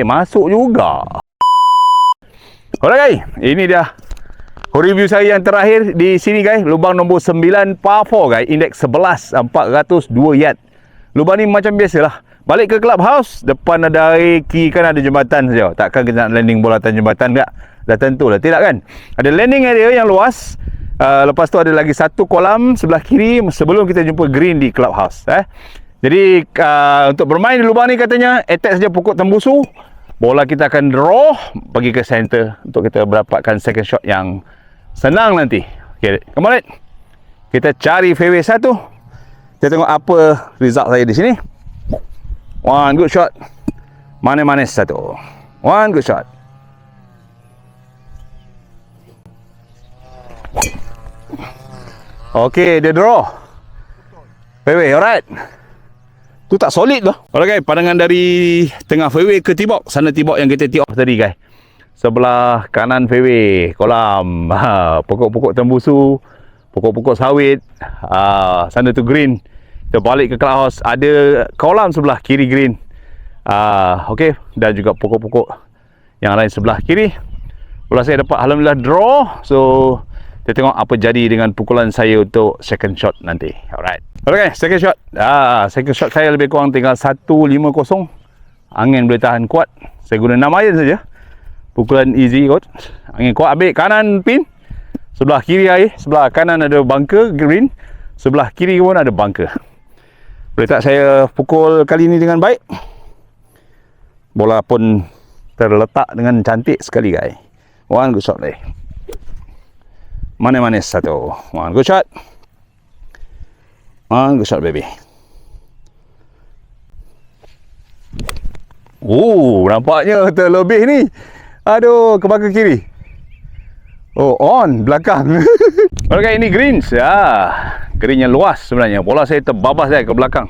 Masuk juga. Alright guys, ini dia review saya yang terakhir di sini guys. Lubang nombor 9 par 4 guys, indeks 11, 402 yard. Lubang ni macam biasalah. Balik ke clubhouse, depan ada air, kiri kan ada jembatan saja. Takkan kita nak landing bola atas jembatan tak? Dah tentulah, tidak kan? Ada landing area yang luas. Lepas tu ada lagi satu kolam sebelah kiri sebelum kita jumpa green di clubhouse. Jadi untuk bermain di lubang ni katanya attack saja pokok tembusu. Bola kita akan draw pergi ke center untuk kita mendapatkan second shot yang senang nanti. Okay, come on, kita cari fairway satu. Kita tengok apa result saya di sini. One good shot. Manis-manis satu. One good shot. Okay, dia draw fairway, alright. Tu tak solid tu. Alright guys, pandangan dari tengah fairway ke tibok. Sana tibok yang kita tee off tadi guys. Sebelah kanan fairway, kolam, pokok-pokok tembusu, pokok-pokok sawit. Sana tu green. Kita balik ke clubhouse, ada kolam sebelah kiri green. Okey, dan juga pokok-pokok yang lain sebelah kiri. Bola saya dapat alhamdulillah draw. So kita tengok apa jadi dengan pukulan saya untuk second shot nanti. Alright. Alright, second shot. Second shot saya lebih kurang tinggal 150. Angin boleh tahan kuat. Saya guna 6 iron saja. Pukulan easy kot. Angin kuat. Ambil kanan pin. Sebelah kiri air. Sebelah kanan ada bunker green. Sebelah kiri pun ada bunker. Boleh tak saya pukul kali ini dengan baik? Bola pun terletak dengan cantik sekali guys. One good shot ni. Manis-manis satu. One good shot. One good shot baby. Nampaknya terlebih ni. Aduh, ke belakang kiri. On belakang. Okey, ini greens. Green yang luas sebenarnya. Bola saya terbabas ke belakang.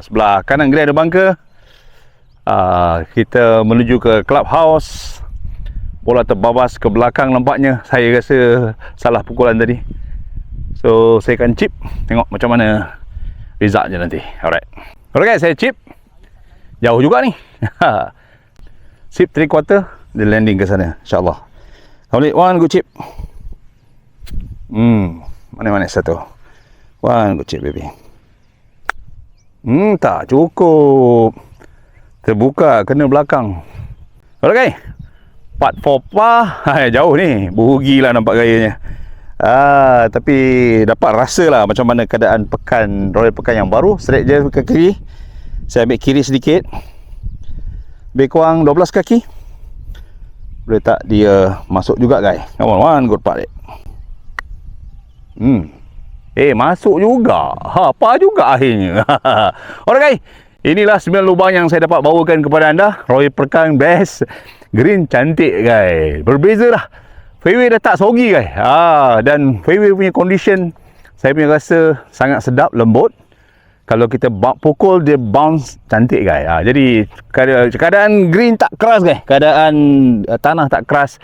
Sebelah kanan green ada bunker. Kita menuju ke clubhouse. Bola terbabas ke belakang nampaknya. Saya rasa salah pukulan tadi. So saya akan chip. Tengok macam mana resultnya nanti. Alright. Alright guys, saya chip. Jauh juga ni. Chip 3/4. Dia landing ke sana, insyaAllah. Complete one good chip. Manis-manis satu. One good chip baby. Tak cukup. Terbuka, kena belakang. Alright guys, part 4 par. Jauh ni. Berugilah nampak gayanya. Tapi dapat rasa lah macam mana keadaan pekan, Royal Pekan yang baru. Straight je ke kiri. Saya ambil kiri sedikit. Lebih kurang 12 kaki. Boleh tak dia masuk juga guys. Come on, one good part. Masuk juga. Apa juga akhirnya. Alright guys, inilah 9 lubang yang saya dapat bawakan kepada anda. Royal Pekan best. Green cantik guys. Berbeza lah. Fairway dah tak soggy guys. Dan fairway punya condition, saya punya rasa sangat sedap, lembut. Kalau kita pukul, dia bounce cantik guys. Jadi keadaan green tak keras guys. Keadaan tanah tak keras.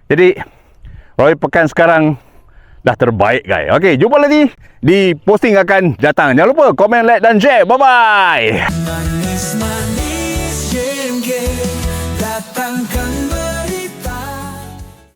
Jadi Royal Pekan sekarang dah terbaik guys. Okey, jumpa lagi di posting akan datang. Jangan lupa komen, like dan share. Bye bye.